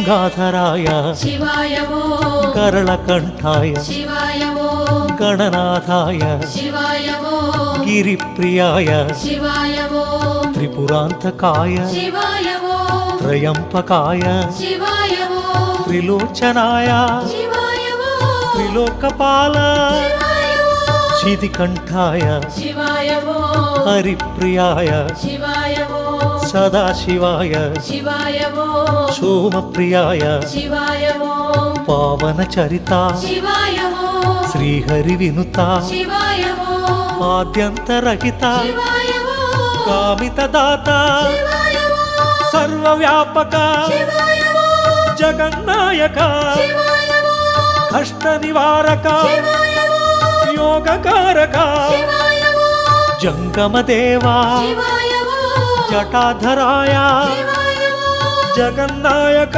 गंगाधराय शिवाय ओम करलकंठाय शिवाय ओम गणनाथाय शिवाय ओम गिरिप्रियाय शिवाय ओम त्रिपुरांतकाय शिवाय ओम त्रयंपकाय शिवाय ओम त्रिलोचनाय शिवाय ओम त्रिलोकपाल शिवाय ओम शितिकंठाय शिवाय ओम हरिप्रियाय शिवाय ओम सदाशिवाय शिवाय ओम सोमप्रियाय शिवाय ओम पावनचरिता शिवाय ओम श्रीहरिविनुता शिवाय ओम आद्यन्तरहिता शिवाय ओम कामितदाता शिवाय ओम सर्वव्यापक शिवाय ओम जगन्नायक शिवाय ओम कष्टनिवारक शिवाय ओम योगकारक शिवाय ओम जंगमदेवा शिवाय ओम जटाधराय शिवाय ओम जगन्नायक